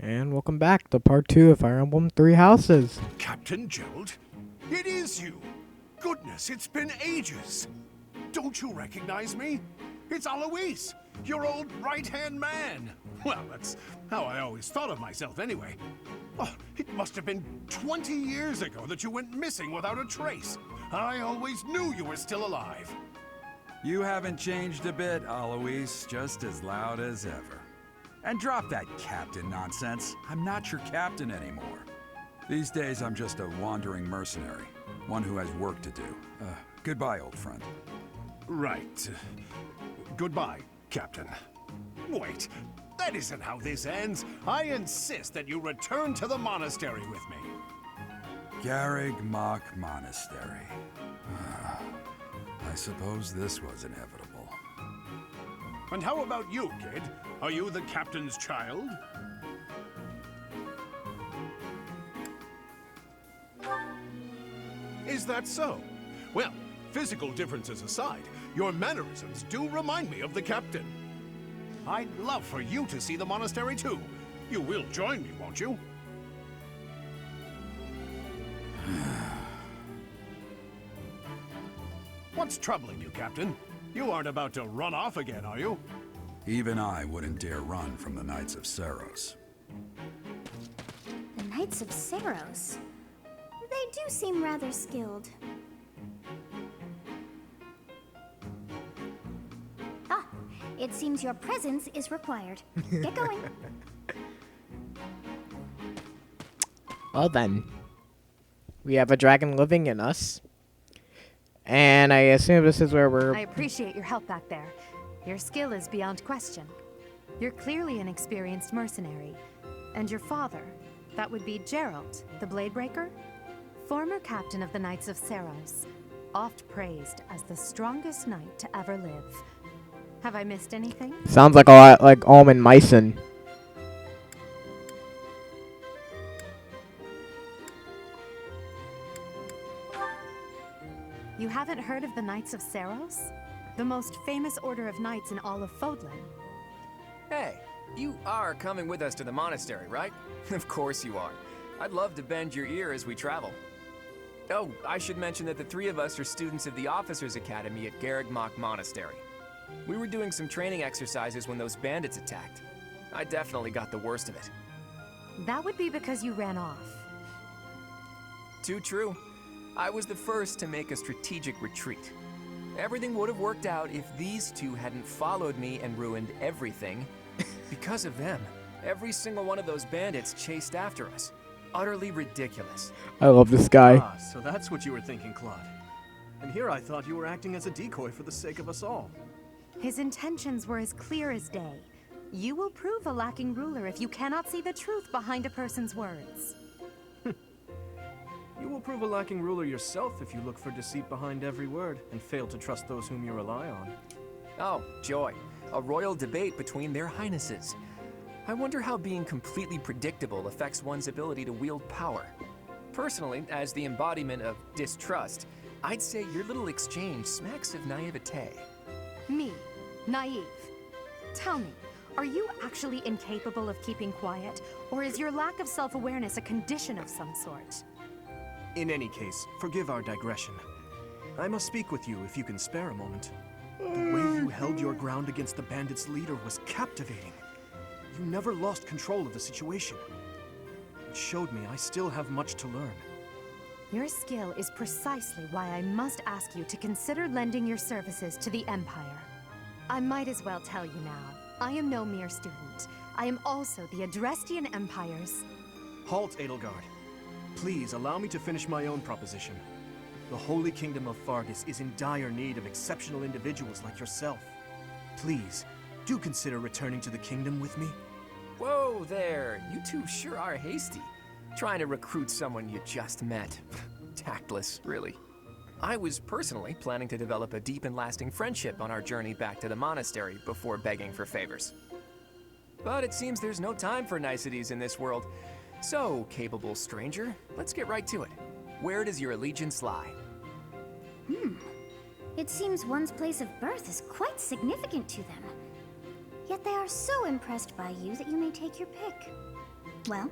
And welcome back to part 2 of Fire Emblem 3 Houses. Captain Gerald? It is you! Goodness, it's been ages! Don't you recognize me? It's Alois, your old right-hand man! Well, that's how I always thought of myself anyway. Oh, it must have been 20 years ago that you went missing without a trace. I always knew you were still alive. You haven't changed a bit, Alois, just as loud as ever. And drop that captain nonsense. I'm not your captain anymore. These days, I'm just a wandering mercenary. One who has work to do. Goodbye, old friend. Right. Goodbye, Captain. Wait, that isn't how this ends. I insist that you return to the monastery with me. Garreg Mach Monastery. I suppose this was inevitable. And how about you, kid? Are you the captain's child? Is that so? Well, physical differences aside, your mannerisms do remind me of the captain. I'd love for you to see the monastery too. You will join me, won't you? What's troubling you, Captain? You aren't about to run off again, are you? Even I wouldn't dare run from the Knights of Seiros. The Knights of Seiros? They do seem rather skilled. Ah, it seems your presence is required. Get going. Well then, we have a dragon living in us. And I assume this is where we're... I appreciate your help back there. Your skill is beyond question. You're clearly an experienced mercenary. And your father, that would be Gerald, the Bladebreaker? Former captain of the Knights of Seiros, oft praised as the strongest knight to ever live. Have I missed anything? Sounds like a lot like Almond Myson. You haven't heard of the Knights of Seiros? The most famous order of knights in all of Fodlan. Hey, you are coming with us to the monastery, right? Of course you are. I'd love to bend your ear as we travel. Oh, I should mention that the three of us are students of the Officers' Academy at Garreg Mach Monastery. We were doing some training exercises when those bandits attacked. I definitely got the worst of it. That would be because you ran off. Too true. I was the first to make a strategic retreat. Everything would have worked out if these two hadn't followed me and ruined everything. Because of them, every single one of those bandits chased after us. Utterly ridiculous. I love this guy. Ah, so that's what you were thinking, Claude. And here I thought you were acting as a decoy for the sake of us all. His intentions were as clear as day. You will prove a lacking ruler if you cannot see the truth behind a person's words. You will prove a lacking ruler yourself if you look for deceit behind every word and fail to trust those whom you rely on. Oh, joy. A royal debate between their highnesses. I wonder how being completely predictable affects one's ability to wield power. Personally, as the embodiment of distrust, I'd say your little exchange smacks of naivete. Me, naive. Tell me, are you actually incapable of keeping quiet, or is your lack of self-awareness a condition of some sort? In any case, forgive our digression. I must speak with you if you can spare a moment. The way you held your ground against the bandits' leader was captivating. You never lost control of the situation. It showed me I still have much to learn. Your skill is precisely why I must ask you to consider lending your services to the Empire. I might as well tell you now, I am no mere student. I am also the Adrestian Empire's... Halt, Edelgard. Please allow me to finish my own proposition. The Holy Kingdom of Fargus is in dire need of exceptional individuals like yourself. Please, do consider returning to the kingdom with me. Whoa there, you two sure are hasty. Trying to recruit someone you just met. Tactless, really. I was personally planning to develop a deep and lasting friendship on our journey back to the monastery before begging for favors. But it seems there's no time for niceties in this world. So, capable stranger, let's get right to it. Where does your allegiance lie? It seems one's place of birth is quite significant to them. Yet they are so impressed by you that you may take your pick. Well,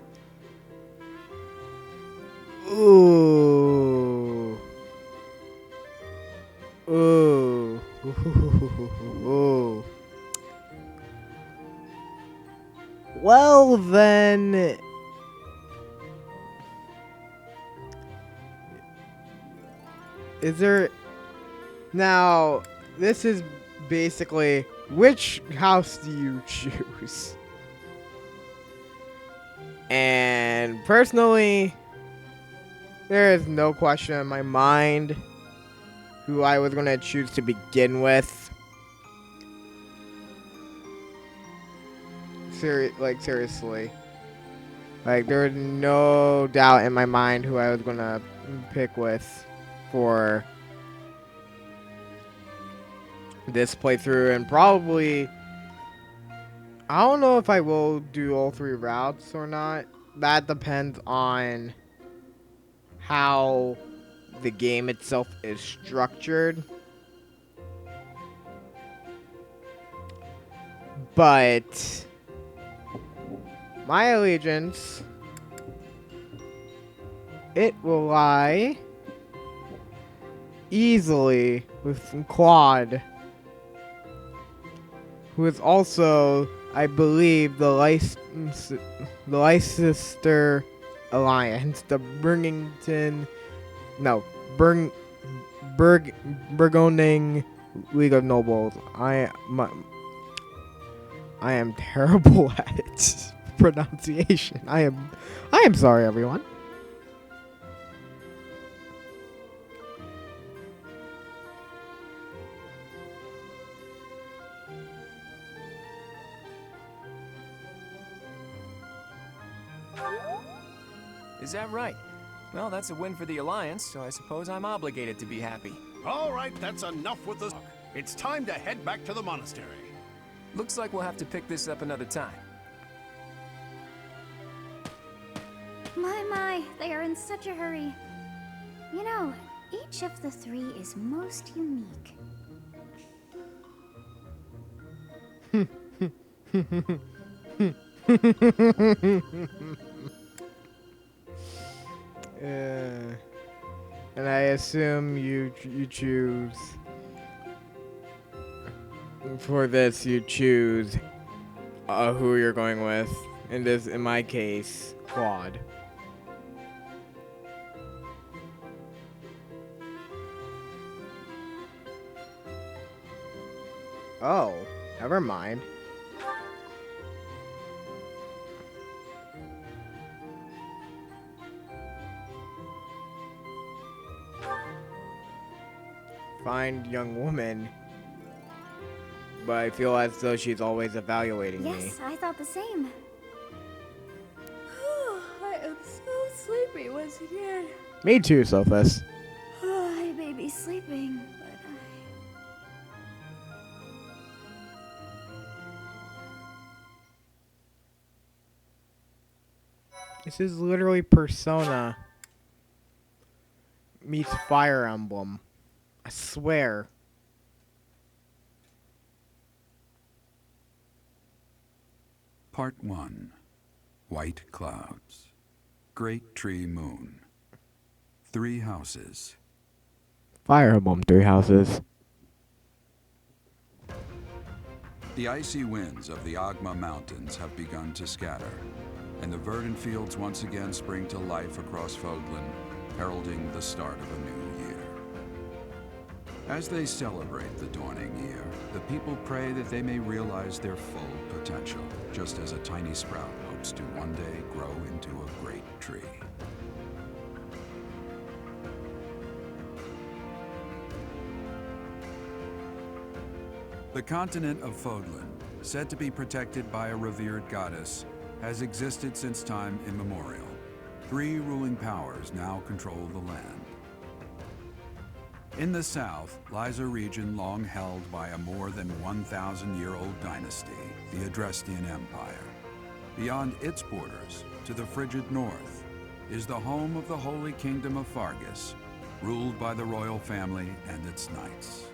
Ooh. Ooh. Ooh. Well then, is there now? This is basically, which house do you choose? And personally, there is no question in my mind who I was gonna choose to begin with. Seriously. Like, there was no doubt in my mind who I was gonna pick with for this playthrough, and probably, I don't know if I will do all 3 routes or not. That depends on how the game itself is structured. But my allegiance, it will lie easily with Quad, who is also, I believe, the Leicester Alliance, the Burgoning League of Nobles. I am terrible at pronunciation. I am sorry, everyone. Is that right? Well, that's a win for the Alliance, so I suppose I'm obligated to be happy. All right, that's enough with this. It's time to head back to the monastery. Looks like we'll have to pick this up another time. my, they are in such a hurry. You know, each of the 3 is most unique. And I assume you choose for this. You choose who you're going with. In my case, Quad. Oh, never mind. Find young woman, but I feel as though she's always evaluating me. Yes, I thought the same. I am so sleepy once again. Me too, Sophus. I may be sleeping, but This is literally Persona meets Fire Emblem. I swear. Part 1. White Clouds. Great Tree Moon. 3 houses. Fire Emblem 3 houses. The icy winds of the Agma Mountains have begun to scatter, and the verdant fields once again spring to life across Fodlan, heralding the start of a new year. As they celebrate the dawning year, the people pray that they may realize their full potential, just as a tiny sprout hopes to one day grow into a great tree. The continent of Fodlan, said to be protected by a revered goddess, has existed since time immemorial. 3 ruling powers now control the land. In the south lies a region long held by a more than 1,000-year-old dynasty, the Adrestian Empire. Beyond its borders, to the frigid north, is the home of the Holy Kingdom of Fargus, ruled by the royal family and its knights.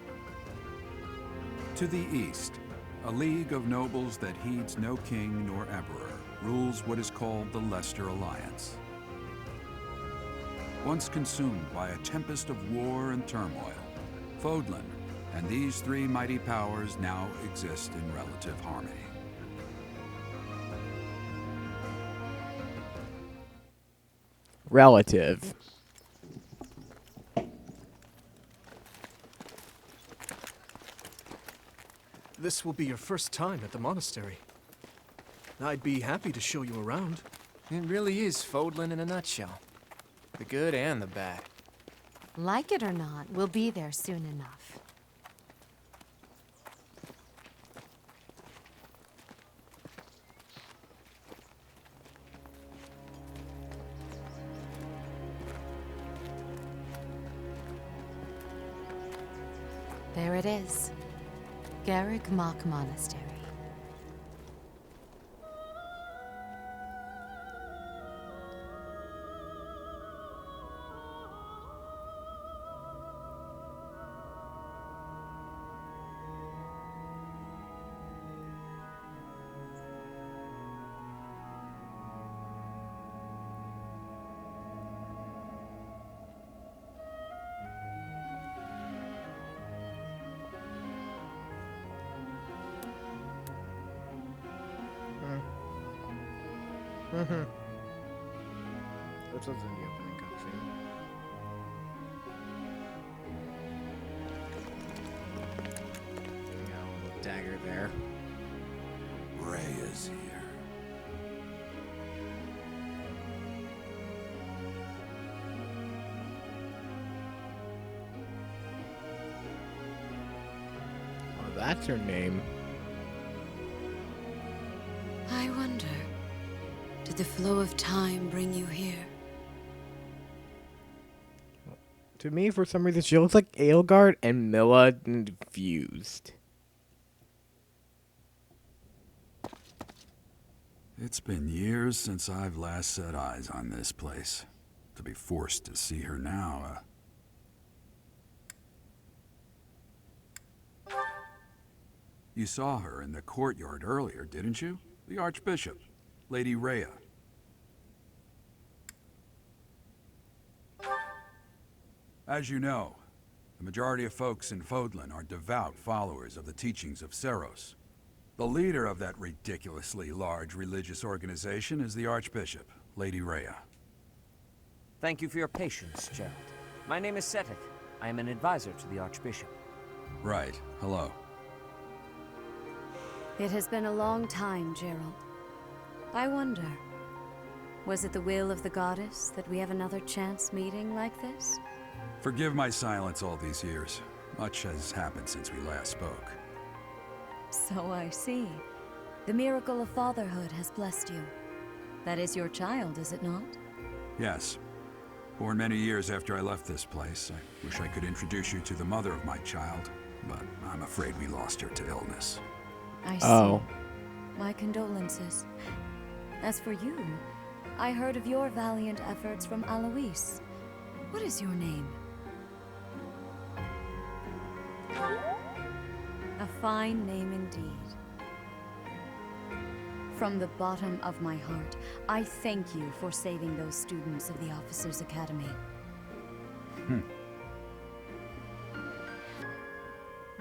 To the east, a league of nobles that heeds no king nor emperor, rules what is called the Leicester Alliance. Once consumed by a tempest of war and turmoil, Fodlan and these three mighty powers now exist in relative harmony. Relative. This will be your first time at the monastery. I'd be happy to show you around. It really is Fodlan in a nutshell. The good and the bad. Like it or not, we'll be there soon enough. There it is. Garreg Mach Monastery. Which one's in the opening cutscene? Got a little dagger there. Rhea's here. Oh, that's her name. I wonder, did the flow of time bring you here? To me, for some reason, she looks like Aelgard and Milla infused. It's been years since I've last set eyes on this place. To be forced to see her now, You saw her in the courtyard earlier, didn't you? The Archbishop, Lady Rhea. As you know, the majority of folks in Fodlan are devout followers of the teachings of Seros. The leader of that ridiculously large religious organization is the Archbishop, Lady Rhea. Thank you for your patience, Gerald. My name is Seteth. I am an advisor to the Archbishop. Right. Hello. It has been a long time, Gerald. I wonder, was it the will of the goddess that we have another chance meeting like this? Forgive my silence all these years. Much has happened since we last spoke. So I see. The miracle of fatherhood has blessed you. That is your child, is it not? Yes. Born many years after I left this place. I wish I could introduce you to the mother of my child, but I'm afraid we lost her to illness. I see. Oh. My condolences. As for you, I heard of your valiant efforts from Alois. What is your name? A fine name indeed. From the bottom of my heart, I thank you for saving those students of the Officers' Academy.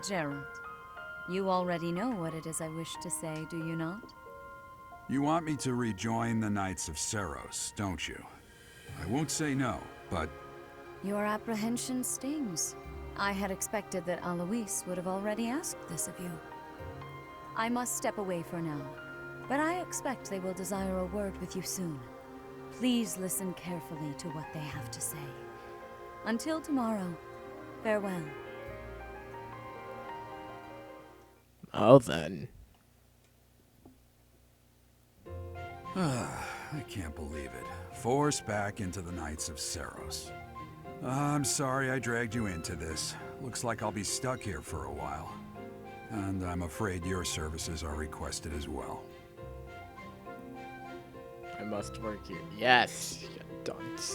Gerald, you already know what it is I wish to say, do you not? You want me to rejoin the Knights of Seros, don't you? I won't say no, but... Your apprehension stings. I had expected that Alois would have already asked this of you. I must step away for now, but I expect they will desire a word with you soon. Please listen carefully to what they have to say. Until tomorrow, farewell. Oh, then. I can't believe it. Forced back into the Knights of Seros. I'm sorry I dragged you into this. Looks like I'll be stuck here for a while. And I'm afraid your services are requested as well. I must work here. Yes, you dunce.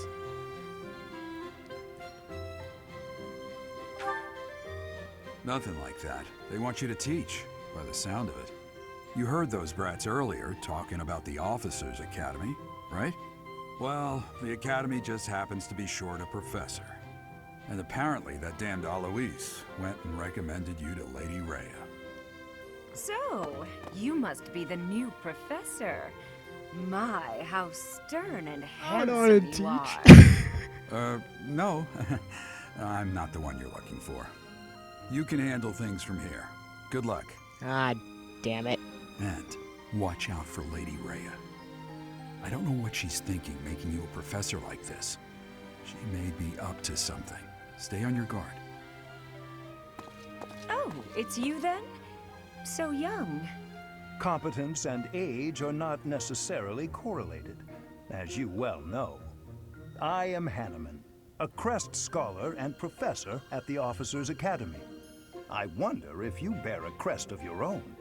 Nothing like that. They want you to teach, by the sound of it. You heard those brats earlier talking about the Officers' Academy, right? Well, the Academy just happens to be short a professor. And apparently that damned Alois went and recommended you to Lady Rhea. So, you must be the new professor. My, how stern and I don't know handsome how you to are. No. I'm not the one you're looking for. You can handle things from here. Good luck. Ah, damn it. And watch out for Lady Rhea. I don't know what she's thinking making you a professor like this. She may be up to something. Stay on your guard. Oh, it's you then? So young. Competence and age are not necessarily correlated, as you well know. I am Hanneman, a Crest Scholar and Professor at the Officers' Academy. I wonder if you bear a crest of your own.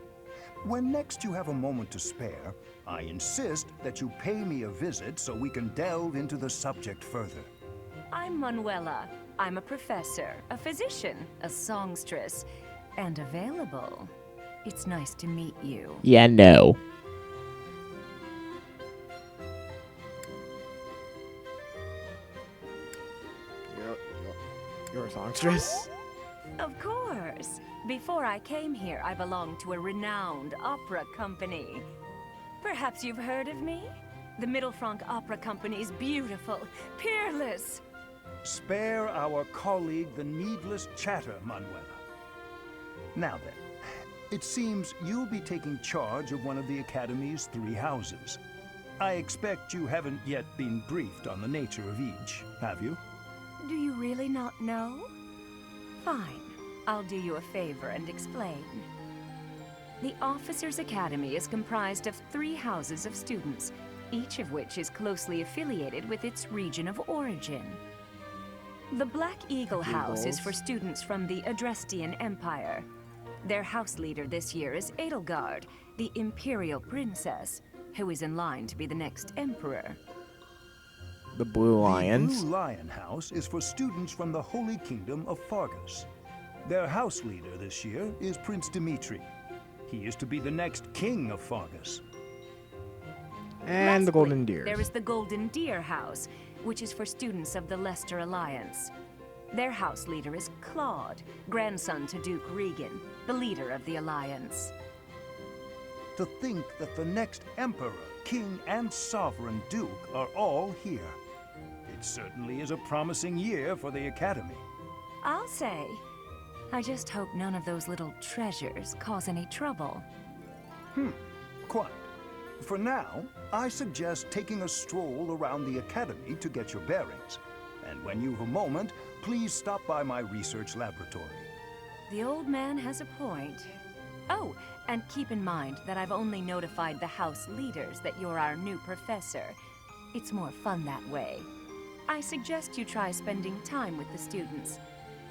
When next you have a moment to spare, I insist that you pay me a visit so we can delve into the subject further. I'm Manuela. I'm a professor, a physician, a songstress, and available. It's nice to meet you. Yeah, no. You're a songstress? Of course. Before I came here, I belonged to a renowned opera company. Perhaps you've heard of me? The Middlefranc Opera Company is beautiful, peerless. Spare our colleague the needless chatter, Manuela. Now then, it seems you'll be taking charge of one of the Academy's 3 houses. I expect you haven't yet been briefed on the nature of each, have you? Do you really not know? Fine. I'll do you a favor and explain. The Officers' Academy is comprised of 3 houses of students, each of which is closely affiliated with its region of origin. The Black Eagle House is for students from the Adrestian Empire. Their house leader this year is Edelgard, the Imperial Princess, who is in line to be the next Emperor. The Blue Lions. The Blue Lion House is for students from the Holy Kingdom of Fargus. Their house leader this year is Prince Dimitri. He is to be the next king of Fargus. And the Lastly, Golden Deer. There is the Golden Deer House, which is for students of the Leicester Alliance. Their house leader is Claude, grandson to Duke Regan, the leader of the Alliance. To think that the next Emperor, King, and Sovereign Duke are all here. It certainly is a promising year for the Academy. I'll say. I just hope none of those little treasures cause any trouble. Quite. For now, I suggest taking a stroll around the Academy to get your bearings. And when you've a moment, please stop by my research laboratory. The old man has a point. Oh, and keep in mind that I've only notified the house leaders that you're our new professor. It's more fun that way. I suggest you try spending time with the students.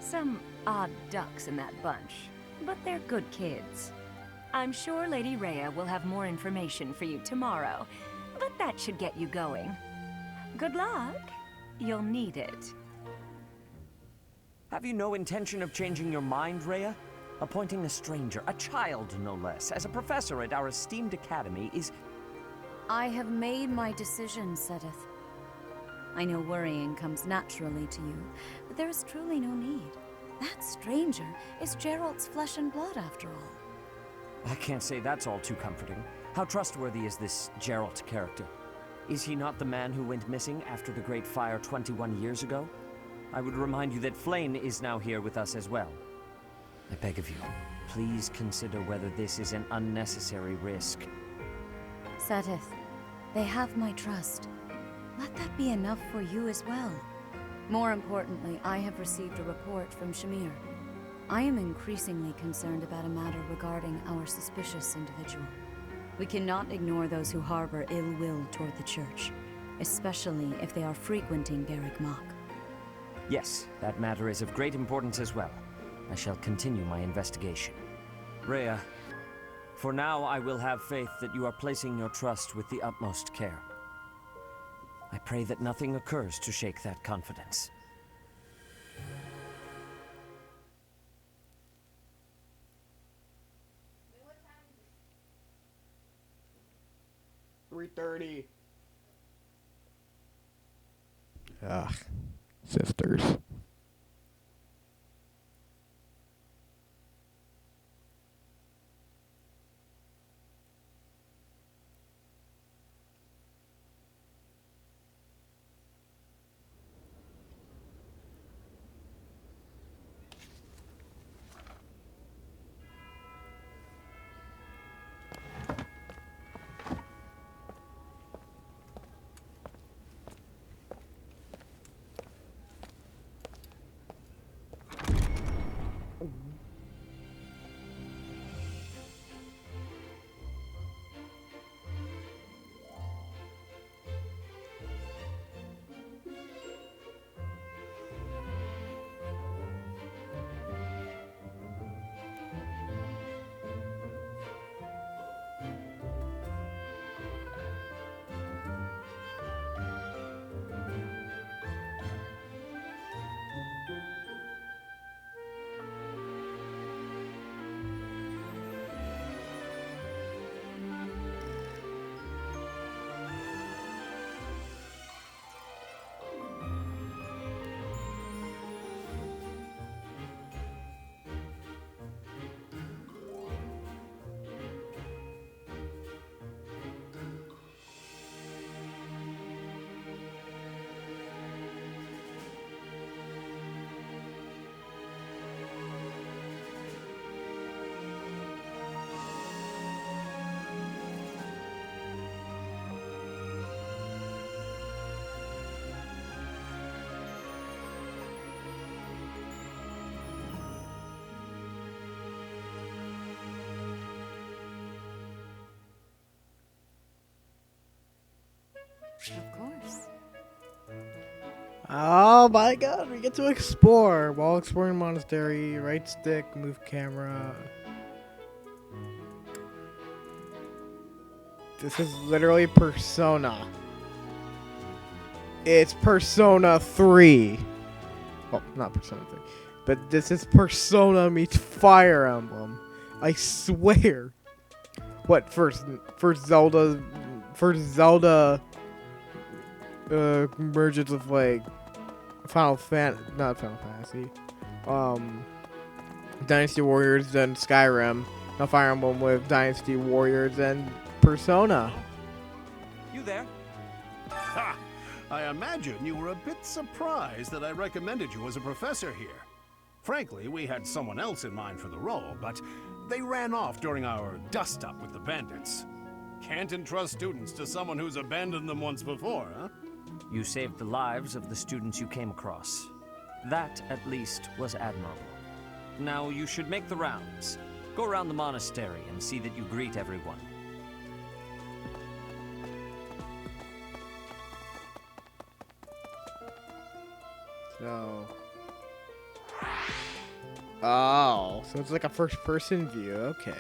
Some odd ducks in that bunch, but they're good kids. I'm sure Lady Rhea will have more information for you tomorrow, but that should get you going. Good luck. You'll need it. Have you no intention of changing your mind, Rhea? Appointing a stranger, a child no less, as a professor at our esteemed academy is... I have made my decision, Sedith. I know worrying comes naturally to you, but there is truly no need. That stranger is Geralt's flesh and blood, after all. I can't say that's all too comforting. How trustworthy is this Geralt character? Is he not the man who went missing after the Great Fire 21 years ago? I would remind you that Flame is now here with us as well. I beg of you, please consider whether this is an unnecessary risk. Sedith, they have my trust. Let that be enough for you as well. More importantly, I have received a report from Shamir. I am increasingly concerned about a matter regarding our suspicious individual. We cannot ignore those who harbor ill will toward the Church, especially if they are frequenting Garreg Mach. Yes, that matter is of great importance as well. I shall continue my investigation. Rhea, for now I will have faith that you are placing your trust with the utmost care. I pray that nothing occurs to shake that confidence. 3:30. Ugh. Sisters. Of course. Oh my god, we get to explore. While exploring monastery, right stick, move camera. This is literally Persona. It's Persona 3. Well, not Persona 3. But this is Persona meets Fire Emblem. I swear. What, first Zelda merges with like not Final Fantasy. Dynasty Warriors, then Skyrim. Now Fire Emblem with Dynasty Warriors and Persona. You there? Ha! I imagine you were a bit surprised that I recommended you as a professor here. Frankly, we had someone else in mind for the role, but they ran off during our dust-up with the bandits. Can't entrust students to someone who's abandoned them once before, huh? You saved the lives of the students you came across. That, at least, was admirable. Now you should make the rounds. Go around the monastery and see that you greet everyone. So... Oh, so it's like a first-person view, okay.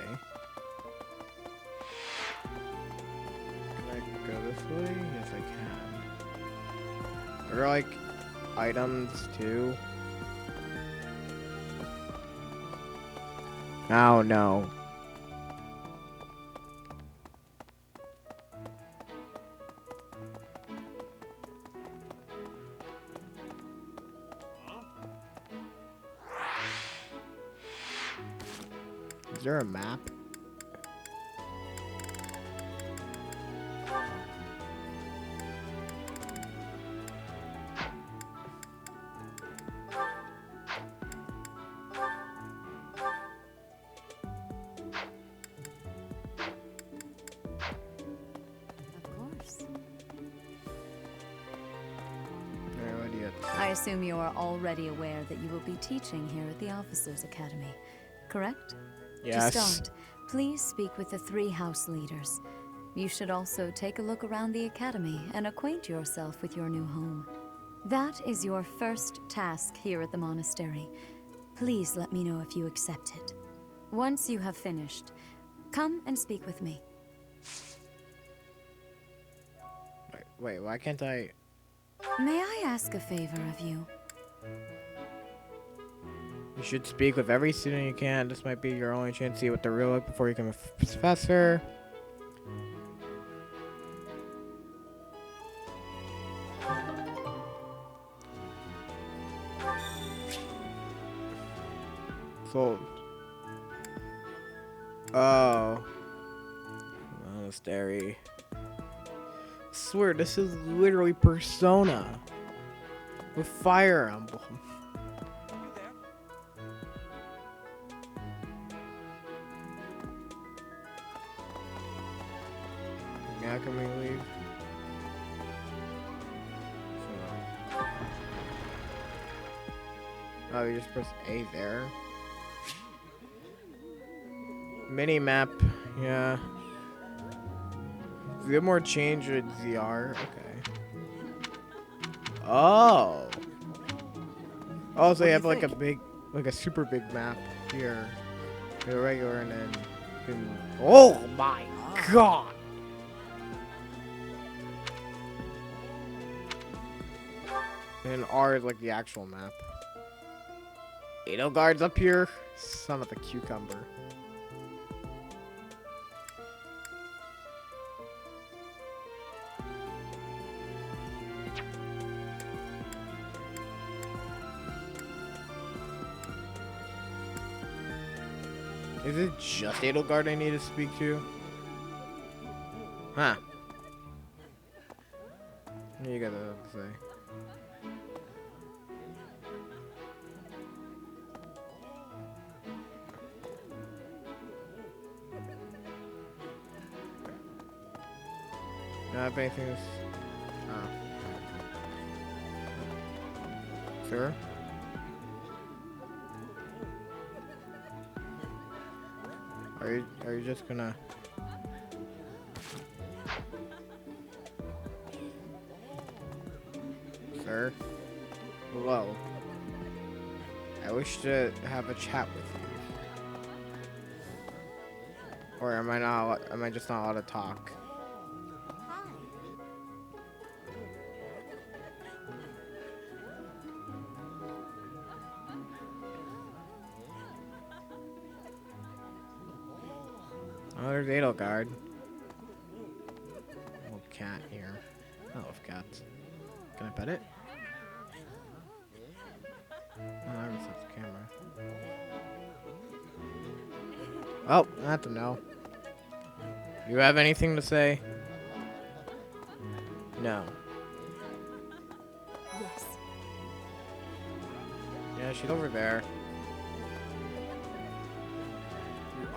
Can I go this way? Yes, I can. Are there, like, items, too? Oh, no. Is there a map? I assume you are already aware that you will be teaching here at the Officers' Academy, correct? Yes. To start, please speak with the 3 house leaders. You should also take a look around the academy and acquaint yourself with your new home. That is your first task here at the monastery. Please let me know if you accept it. Once you have finished, come and speak with me. Wait, why can't I... May I ask a favor of you? You should speak with every student you can. This might be your only chance to see what they're real like before you become a professor. Sold. Oh. Monastery. Swear, this is literally Persona. With Fire Emblem. Now can we leave? Oh, you just press A there. Mini map, yeah. Is there more change with ZR? Okay. Oh. Oh, so you have like a big, like a super big map here. The regular, and then you can. Oh my god! And R is like the actual map. Edelgard's up here. Son of a cucumber. Is it just Edelgard I need to speak to? Huh. What do you got to say? Do I have anything to Sir? Are you just gonna... Sir? Hello. I wish to have a chat with you. Or am I just not allowed to talk? Oh, there's Edelgard. Little cat here. I love cats. Can I pet it? Oh, I haven't set the camera. Oh, I have to know. You have anything to say? No. Yes. Yeah, she's over there.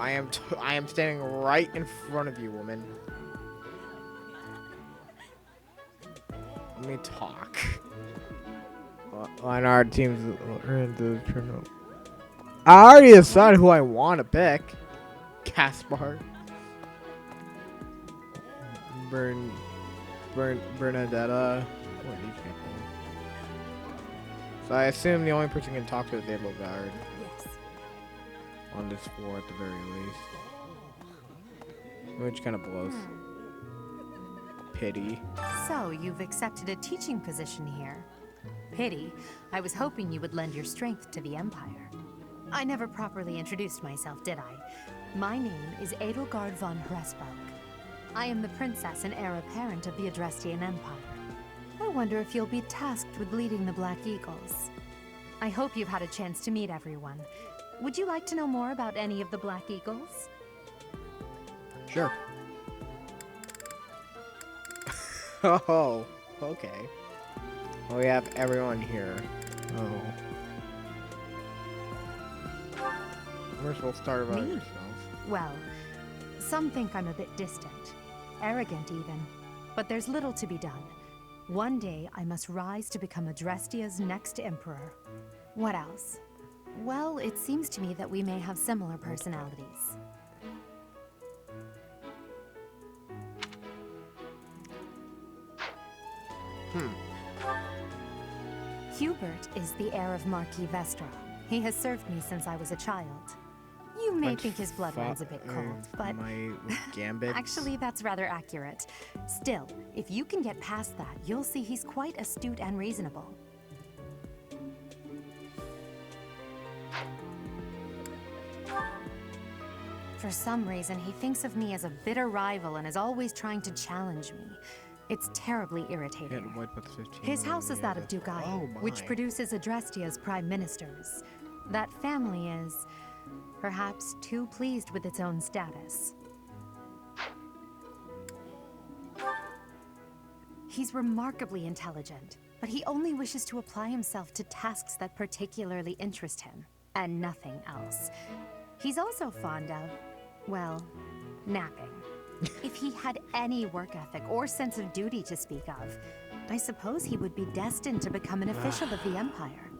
I am standing right in front of you, woman. Let me talk. On our teams are in the tournament. I already decided who I want to pick. Caspar. Bernadetta. What are these people? So I assume the only person who can talk to is Edelgard. Yes. On this floor at the very least. Which kind of blows. Pity. So, you've accepted a teaching position here. Pity. I was hoping you would lend your strength to the Empire. I never properly introduced myself, did I? My name is Edelgard von Hresburg. I am the princess and heir apparent of the Adrestian Empire. I wonder if you'll be tasked with leading the Black Eagles. I hope you've had a chance to meet everyone. Would you like to know more about any of the Black Eagles? Sure. Oh, okay. Well, we have everyone here. Oh. First, we'll start about Me? yourself. Well, some think I'm a bit distant. Arrogant, even. But there's little to be done. One day, I must rise to become Adrestia's next emperor. What else? Well, it seems to me that we may have similar personalities. Hubert is the heir of Marquis Vestra. He has served me since I was a child. You may think his blood runs a bit cold, but my gambits. actually that's rather accurate. Still, if you can get past that, you'll see he's quite astute and reasonable. For some reason, he thinks of me as a bitter rival and is always trying to challenge me. It's terribly irritating. His house is that of Dugai, which produces Adrestia's prime ministers. That family is perhaps too pleased with its own status. He's remarkably intelligent, but he only wishes to apply himself to tasks that particularly interest him, and nothing else. He's also fond of, well, napping. If he had any work ethic or sense of duty to speak of, I suppose he would be destined to become an official of the Empire.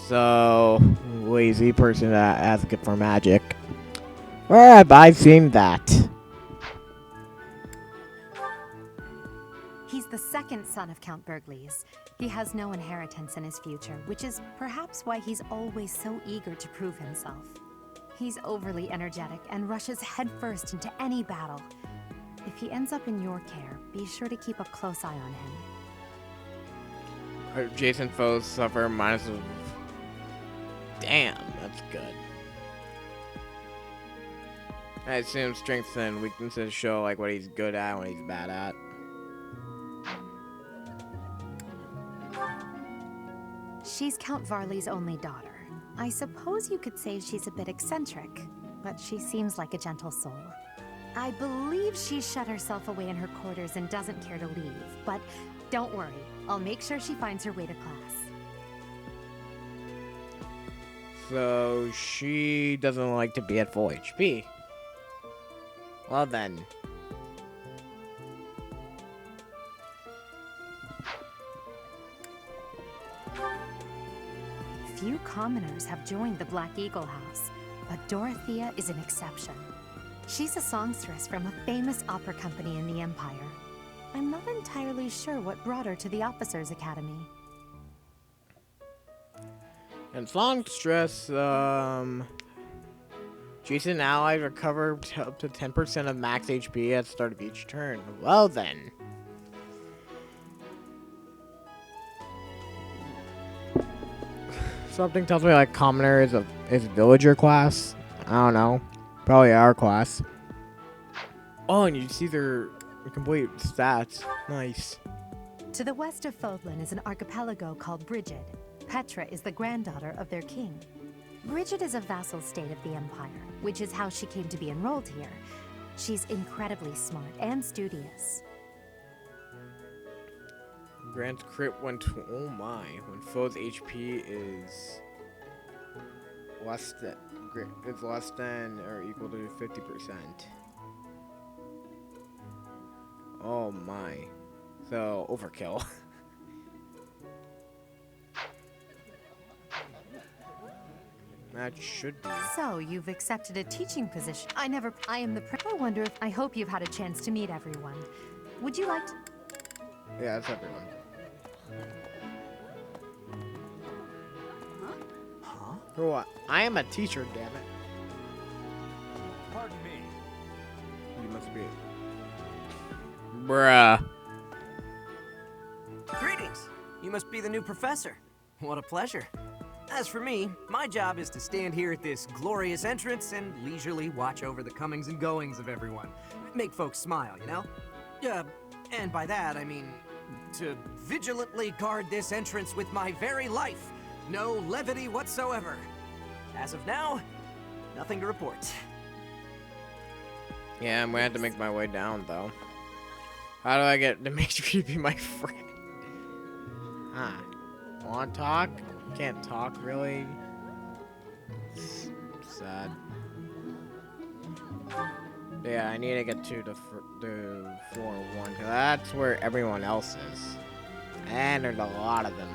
So, lazy person asking for magic. Where have I seen that? He's the second son of Count Bergliez. He has no inheritance in his future, which is perhaps why he's always so eager to prove himself. He's overly energetic and rushes headfirst into any battle. If he ends up in your care, be sure to keep a close eye on him. Adjacent foes suffer minus of... Damn, that's good. I assume strengths and weaknesses show like what he's good at and what he's bad at. She's Count Varley's only daughter. I suppose you could say she's a bit eccentric, but she seems like a gentle soul. I believe she's shut herself away in her quarters and doesn't care to leave, but don't worry, I'll make sure she finds her way to class. So she doesn't like to be at full HP. Well then. Few commoners have joined the Black Eagle House, but Dorothea is an exception. She's a songstress from a famous opera company in the Empire. I'm not entirely sure what brought her to the Officers' Academy. And songstress, Jason allies recover up to 10% of max HP at the start of each turn. Well then. Something tells me like commoner is villager class. I don't know. Probably our class. Oh, and you see their complete stats. Nice. To the west of Fodlan is an archipelago called Brigid. Petra is the granddaughter of their king. Brigid is a vassal state of the Empire, which is how she came to be enrolled here. She's incredibly smart and studious. Grant crit when oh my, when foe's HP is less than or equal to 50%. Oh my. So overkill. That should be. So, you've accepted a teaching position. I wonder if I hope you've had a chance to meet everyone. Would you like to? Yeah, that's everyone. Huh? Oh, I am a teacher, damn it. Pardon me. You must be. Bruh. Greetings! You must be the new professor. What a pleasure. As for me, my job is to stand here at this glorious entrance and leisurely watch over the comings and goings of everyone. Make folks smile, you know? And by that, I mean to vigilantly guard this entrance with my very life. No levity whatsoever. As of now, nothing to report. Yeah, I'm gonna have to make my way down, though. How do I get to make you be my friend? Huh. Want to talk? Can't talk, really? Sad. Yeah, I need to get to the floor 1, because that's where everyone else is. And there's a lot of them.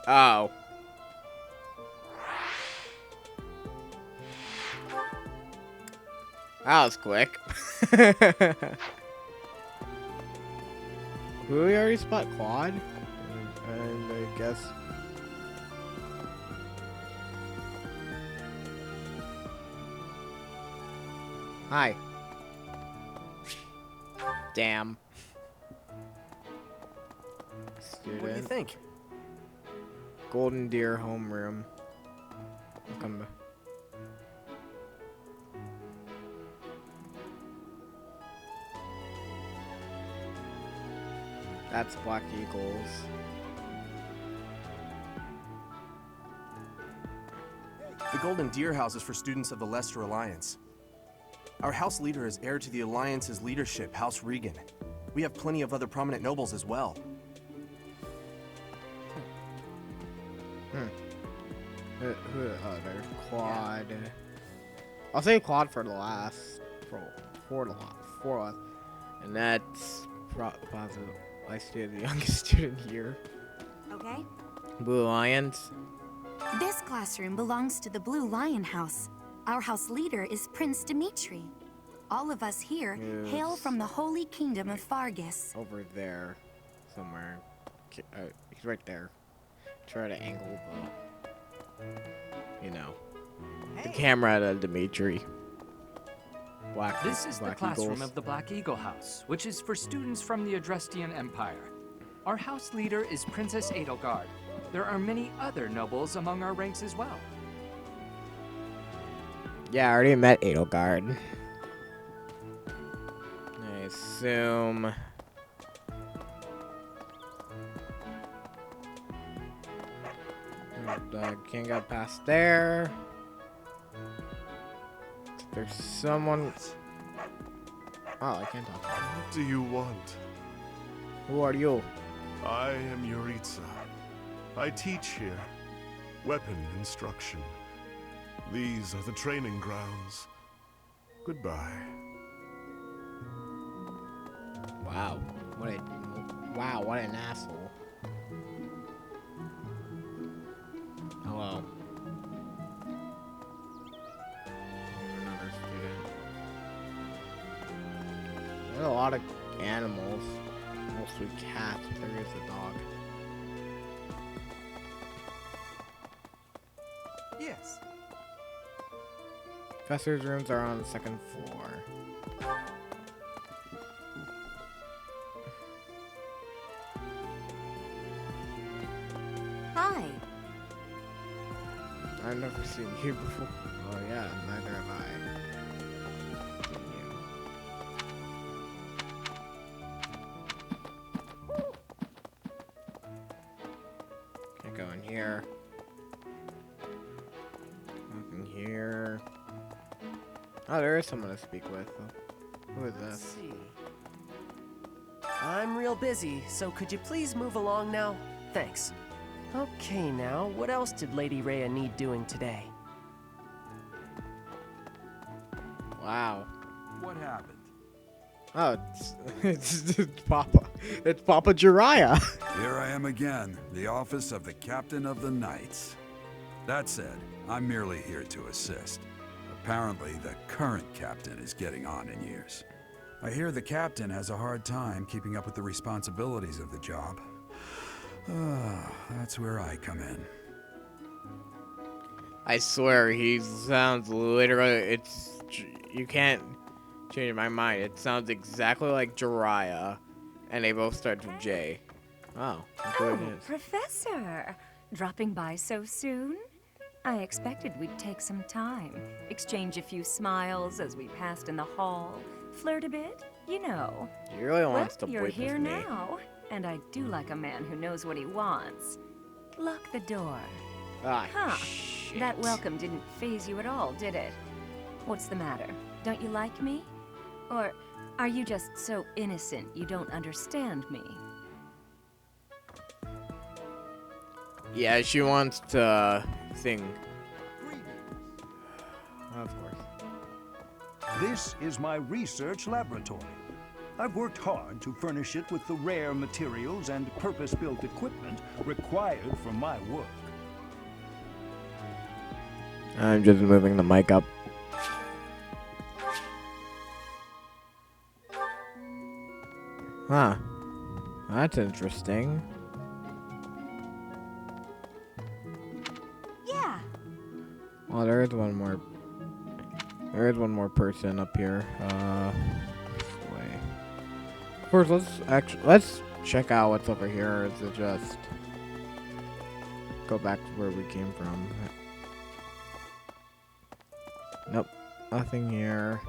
Oh. That was quick. Who we already spot? Quad? And I guess... Hi. Damn. Student. What do you think? Golden Deer homeroom. I'll come back. That's Black Eagles. The Golden Deer House is for students of the Leicester Alliance. Our house leader is heir to the Alliance's leadership, House Regan. We have plenty of other prominent nobles as well. There's Claude. I'll say Claude for the last. For last. And that's I stay the youngest student here. Okay. Blue Lions. This classroom belongs to the Blue Lion House. Our house leader is Prince Dimitri. All of us here hail from the Holy Kingdom of Fargus. Over there, somewhere. He's right there. Try to angle the camera to Dimitri. This is the Black classroom Eagles. of the Black Eagle House, which is for students from the Adrestian Empire. Our house leader is Princess Edelgard. There are many other nobles among our ranks as well. Yeah, I already met Edelgard. I assume. I can't get past there. There's someone. Oh, I can't talk. What do you want? Who are you? I am Yuritsa. I teach here. Weapon instruction. These are the training grounds. Goodbye. Wow. What an asshole. Hello. Another student. There's a lot of animals. Mostly cats, but there is a dog. Yes. Professor's rooms are on the second floor. Hi. I've never seen you before. Oh yeah, neither have I. Can't go in here. Nothing here. Oh, there is someone to speak with. Who is Let's this? see. I'm real busy, so could you please move along now? Thanks. Okay, now, what else did Lady Rhea need doing today? Wow. What happened? Oh, it's Papa. It's Papa Jiraiya. Here I am again, the office of the Captain of the Knights. That said, I'm merely here to assist. Apparently, the current captain is getting on in years. I hear the captain has a hard time keeping up with the responsibilities of the job. That's where I come in. I swear, he sounds literally. You can't change my mind. It sounds exactly like Jiraiya, and they both start with J. Oh, that's what it is. Professor! Dropping by so soon? I expected we'd take some time, exchange a few smiles as we passed in the hall, flirt a bit, you know. He really wants to You're whip here with me. now, and I do like a man who knows what he wants. Lock the door. Ah, Huh. shit. That welcome didn't faze you at all, did it? What's the matter? Don't you like me? Or are you just so innocent you don't understand me? Yeah, she wants to sing. Of course. This is my research laboratory. I've worked hard to furnish it with the rare materials and purpose-built equipment required for my work. I'm just moving the mic up. Huh. That's interesting. Yeah. Well, there is one more. There is one more person up here. This way. First, let's check out what's over here. Is it just go back to where we came from? Nope, nothing here.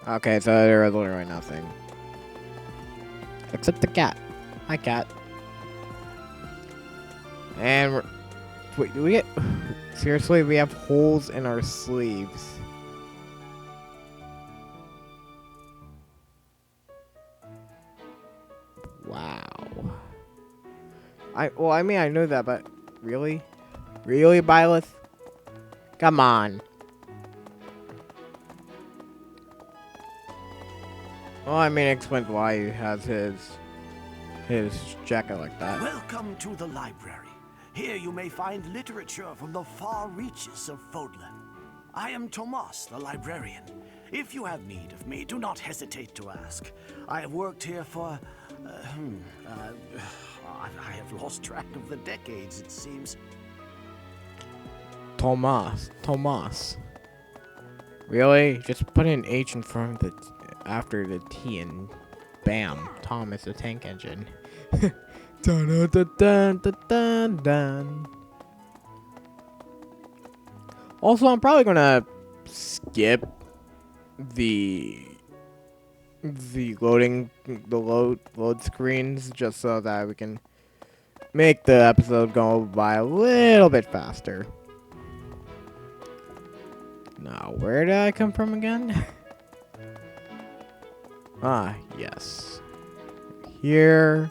Okay, so there is literally nothing. Except the cat. Hi, cat. And we're... Wait, do we get... Seriously, we have holes in our sleeves. Wow. I mean, I know that, but... Really? Really, Byleth? Come on. Well, I mean, it explains why he has his jacket like that. Welcome to the library. Here you may find literature from the far reaches of Fodler. I am Tomas, the librarian. If you have need of me, do not hesitate to ask. I have worked here for... I have lost track of the decades, it seems. Tomas. Really? Just put an H in front of after the T and bam, Thomas the Tank Engine. Dun, dun, dun, dun, dun, dun. Also, I'm probably gonna skip the load screens just so that we can make the episode go by a little bit faster. Now, where did I come from again? Ah, yes. Here.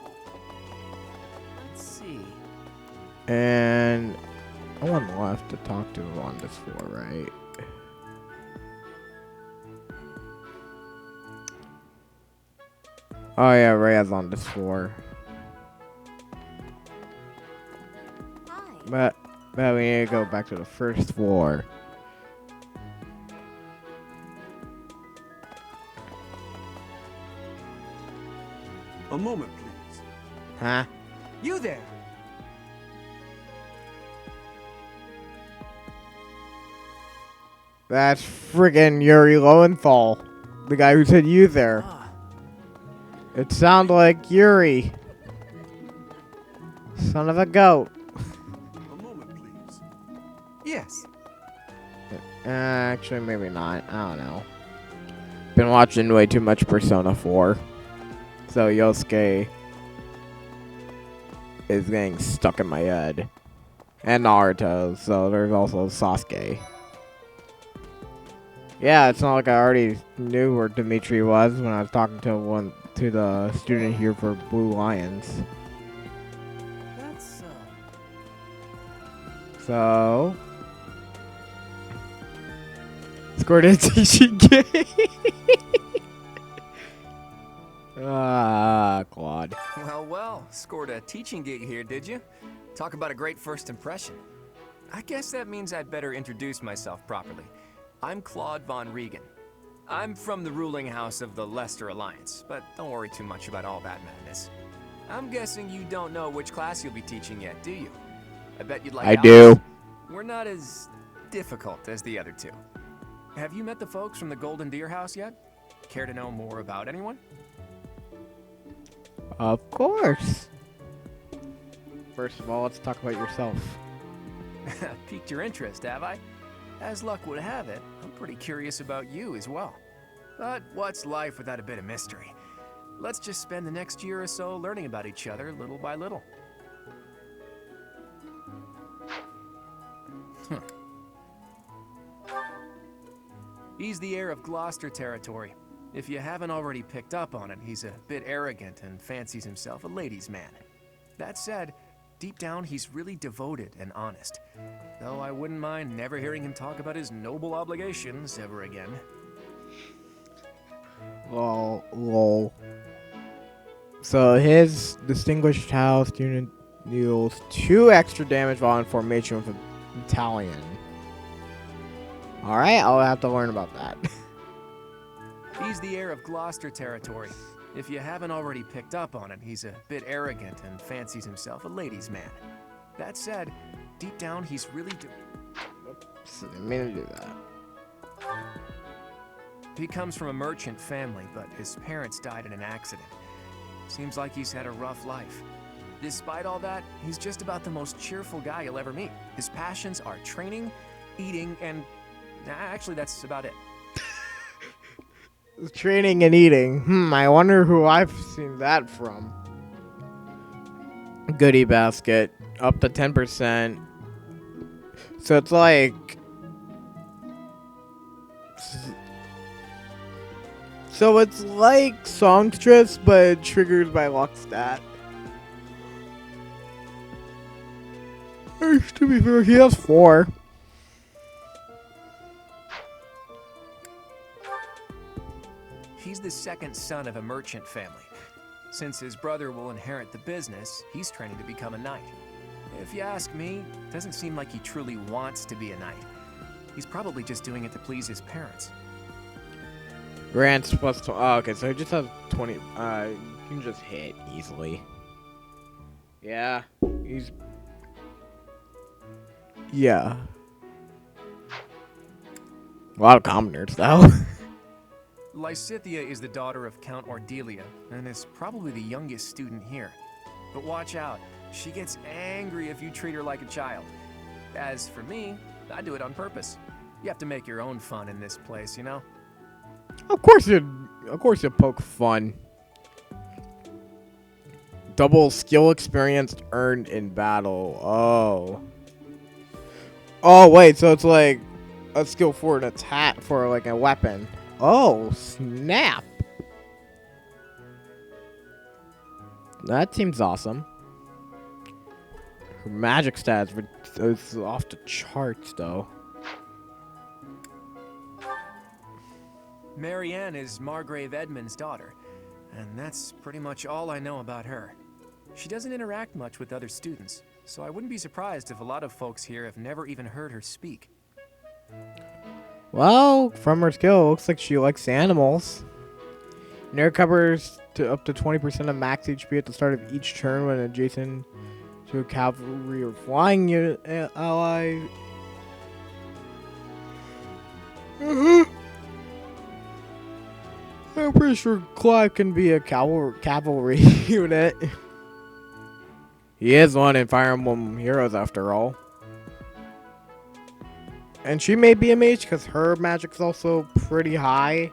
Let's see. And no one left to talk to on this floor, right? Oh yeah, Rhea's on this floor. Hi. But we need to go back to the first floor. A moment, please. Huh? You there! That's friggin' Yuri Lowenthal. The guy who said you there. It sounds like Yuri. Son of a goat. A moment, please. Yes. Actually, maybe not. I don't know. Been watching way too much Persona 4. So Yosuke is getting stuck in my head. And Naruto, so there's also Sasuke. Yeah, it's not like I already knew where Dimitri was when I was talking to the student here for Blue Lions. That's, So... Scored a teaching game! Ah, Claude. Well, scored a teaching gig here, did you? Talk about a great first impression. I guess that means I'd better introduce myself properly. I'm Claude von Regan. I'm from the ruling house of the Leicester Alliance, but don't worry too much about all that madness. I'm guessing you don't know which class you'll be teaching yet, do you? I bet you'd like I ours. do. We're not as difficult as the other two. Have you met the folks from the Golden Deer House yet? Care to know more about anyone? Of course. First of all, let's talk about yourself. Piqued your interest, have I? As luck would have it, I'm pretty curious about you as well. But what's life without a bit of mystery? Let's just spend the next year or so learning about each other little by little. He's the heir of Gloucester territory. If you haven't already picked up on it, he's a bit arrogant and fancies himself a ladies' man. That said, deep down he's really devoted and honest. Though I wouldn't mind never hearing him talk about his noble obligations ever again. Lol. So his distinguished house unit deals 2 extra damage while in formation with a battalion. Alright, I'll have to learn about that. He's the heir of Gloucester territory. If you haven't already picked up on it, he's a bit arrogant and fancies himself a ladies' man. That said, deep down he's really Oops, I didn't mean to do that. He comes from a merchant family, but his parents died in an accident. Seems like he's had a rough life. Despite all that, he's just about the most cheerful guy you'll ever meet. His passions are training, eating, and... actually, that's about it. Training and eating. I wonder who I've seen that from. Goodie basket. Up to 10%. So it's like... So it's like songstress, but triggered by luck stat. To be fair, he has 4. He's the second son of a merchant family. Since his brother will inherit the business, he's training to become a knight. If you ask me, it doesn't seem like he truly wants to be a knight. He's probably just doing it to please his parents. Grants plus 20. Oh, okay, so he just has 20. You can just hit easily. Yeah, he's... Yeah. A lot of commoners, though. Lysithea is the daughter of Count Ordelia, and is probably the youngest student here. But watch out, she gets angry if you treat her like a child. As for me, I do it on purpose. You have to make your own fun in this place, you know? Of course you poke fun. Double skill experience earned in battle. Oh. Oh, wait, so it's like a skill for an attack, for like a weapon. Oh, snap. That seems awesome. Her magic stats is off the charts, though. Marianne is Margrave Edmund's daughter, and that's pretty much all I know about her. She doesn't interact much with other students, so I wouldn't be surprised if a lot of folks here have never even heard her speak. Well, from her skill, it looks like she likes animals. Nair covers to up to 20% of max HP at the start of each turn when adjacent to a cavalry or flying unit ally. I'm pretty sure Clive can be a cavalry unit. He is one in Fire Emblem Heroes after all. And she may be a mage because her magic's also pretty high.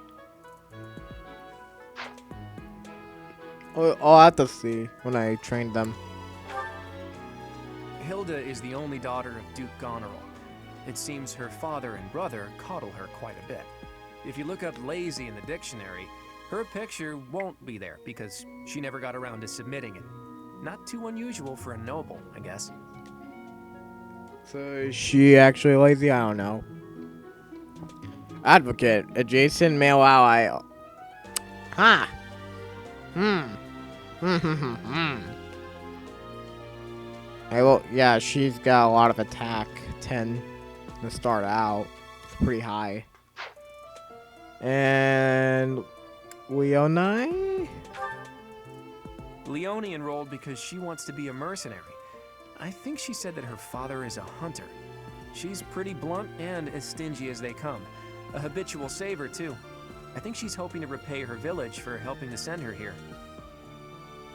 I'll have to see when I train them. Hilda is the only daughter of Duke Goneril. It seems her father and brother coddle her quite a bit. If you look up lazy in the dictionary, her picture won't be there because she never got around to submitting it. Not too unusual for a noble, I guess. So is she actually lazy? I don't know. Advocate. Adjacent male ally. Ha! Hey, well, yeah, she's got a lot of attack. 10 to start out. It's pretty high. And Leonie? Leonie enrolled because she wants to be a mercenary. I think she said that her father is a hunter. She's pretty blunt and as stingy as they come. A habitual saver, too. I think she's hoping to repay her village for helping to send her here.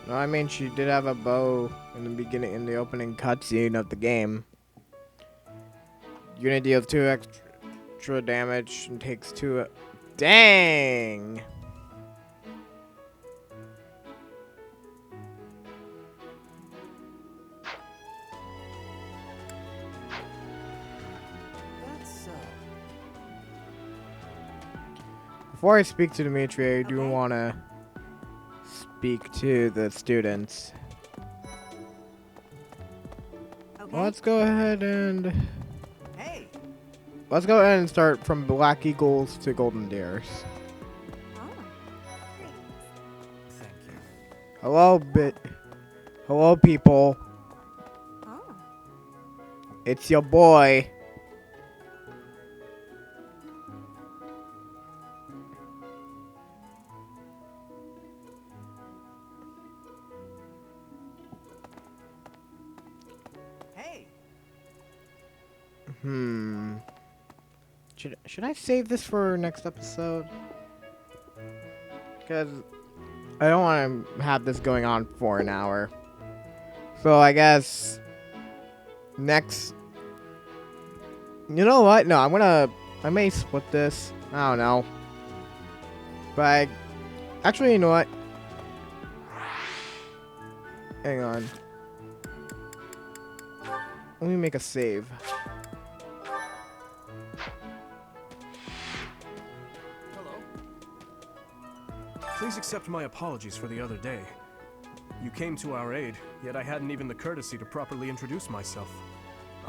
No, I mean, she did have a bow in the beginning, in the opening cutscene of the game. Unit deals 2 extra damage and takes 2... Dang! Before I speak to Dimitri, I do want to speak to the students. Let's go ahead and... Let's go ahead and start from Black Eagles to Golden Deers. Thank you. Hello, people. It's your boy. Should I save this for next episode? Because I don't want to have this going on for an hour. So I guess next... You know what? No, I may split this. I don't know. But actually, you know what? Hang on. Let me make a save. Please accept my apologies for the other day. You came to our aid, yet I hadn't even the courtesy to properly introduce myself.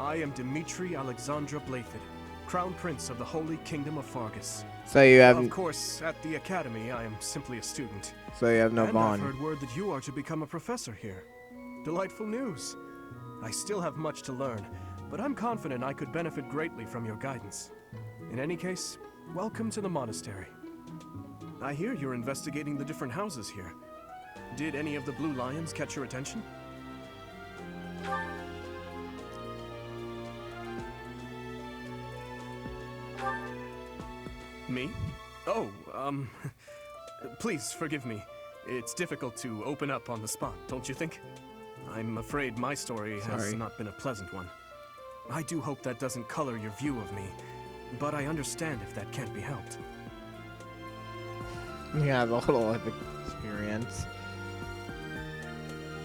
I am Dimitri Alexandra Blayford, Crown Prince of the Holy Kingdom of Fargus. So you have... Of course, at the Academy, I am simply a student. So you have no and bond. I've heard word that you are to become a professor here. Delightful news. I still have much to learn, but I'm confident I could benefit greatly from your guidance. In any case, welcome to the Monastery. I hear you're investigating the different houses here. Did any of the Blue Lions catch your attention? Me? Oh, please forgive me. It's difficult to open up on the spot, don't you think? I'm afraid my story has not been a pleasant one. I do hope that doesn't color your view of me, but I understand if that can't be helped. Yeah, the little life experience.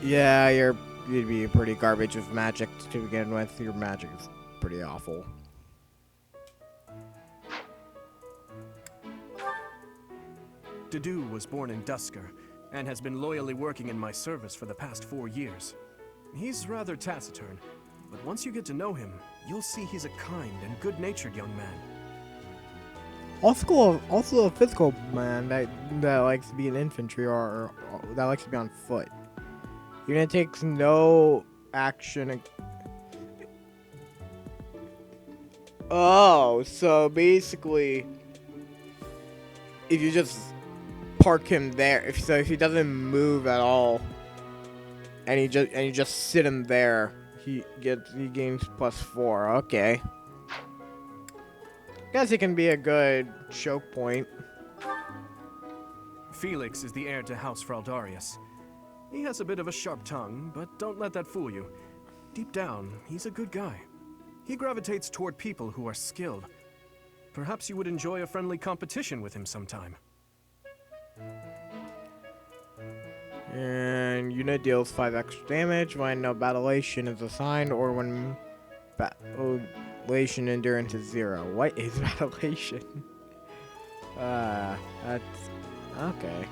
Yeah, you'd be pretty garbage with magic to begin with. Your magic is pretty awful. Dedu was born in Dusker, and has been loyally working in my service for the past 4 years. He's rather taciturn, but once you get to know him, you'll see he's a kind and good-natured young man. Also a physical man that likes to be in infantry or that likes to be on foot. Even it takes no action. Oh, so basically, if you just park him there, if he doesn't move at all, and you just sit him there, he gains +4. Okay. Guess it can be a good choke point. Felix is the heir to House Fraldarius. He has a bit of a sharp tongue, but don't let that fool you. Deep down, he's a good guy. He gravitates toward people who are skilled. Perhaps you would enjoy a friendly competition with him sometime. And unit deals 5 extra damage when no battlation is assigned or when battlation endurance is 0. What is battlation? That's okay.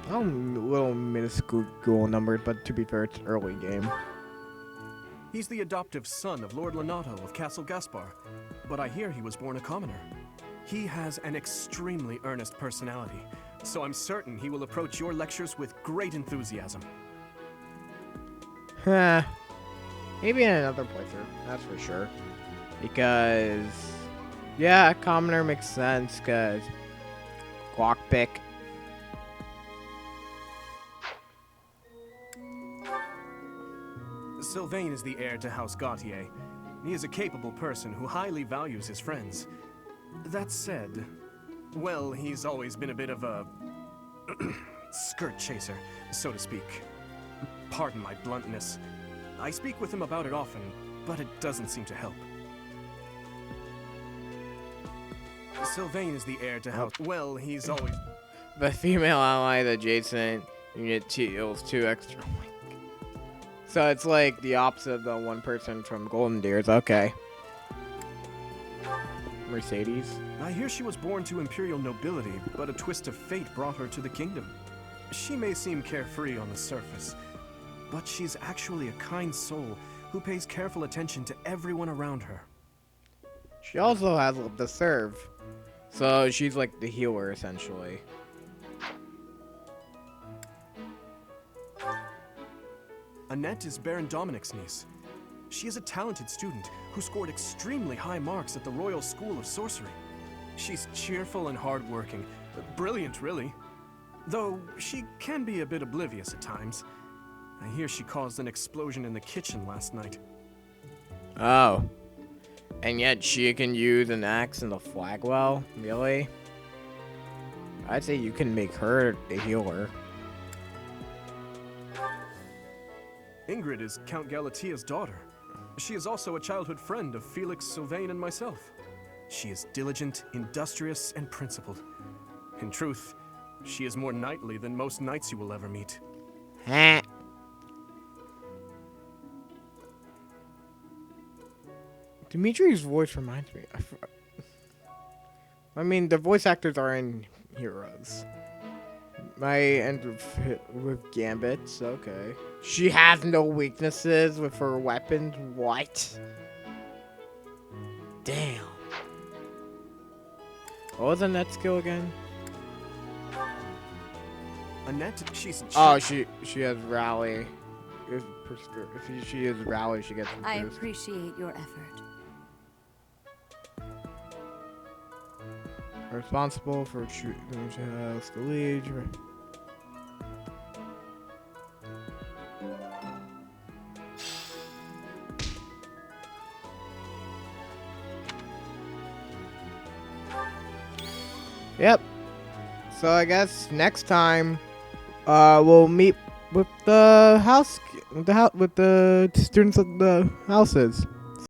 Little minuscule numbers, but to be fair, it's early game. He's the adoptive son of Lord Lenato of Castle Gaspar, but I hear he was born a commoner. He has an extremely earnest personality, so I'm certain he will approach your lectures with great enthusiasm. Maybe in another playthrough, that's for sure. Because, yeah, commoner makes sense, because Glockpick. Sylvain is the heir to House Gautier. He is a capable person who highly values his friends. That said, well, he's always been a bit of a skirt chaser, so to speak. Pardon my bluntness. I speak with him about it often, but it doesn't seem to help. Sylvain is the heir to House... Well, he's always... The female ally adjacent unit deals 2 extra... So it's like the opposite of the one person from Golden Deers. Okay. Mercedes. I hear she was born to imperial nobility, but a twist of fate brought her to the kingdom. She may seem carefree on the surface, but she's actually a kind soul who pays careful attention to everyone around her. She also has the serve, so she's like the healer essentially. Annette is Baron Dominic's niece. She is a talented student who scored extremely high marks at the Royal School of Sorcery. She's cheerful and hardworking, brilliant really. Though she can be a bit oblivious at times. I hear she caused an explosion in the kitchen last night. Oh. And yet she can use an axe in the flagwell? Really? I'd say you can make her a healer. Ingrid is Count Galatia's daughter. She is also a childhood friend of Felix, Sylvain, and myself. She is diligent, industrious, and principled. In truth, she is more knightly than most knights you will ever meet. Heh. Dimitri's voice reminds me. I mean, the voice actors are in Heroes. My end with Gambits, okay. She has no weaknesses with her weapons. What? Damn. What was Annette's skill again? Annette, she's... Oh, she has rally. If she uses rally, she gets I boost. appreciate your effort. Responsible for shooting the lead. Yep. So I guess next time, we'll meet with the house, with the students of the houses.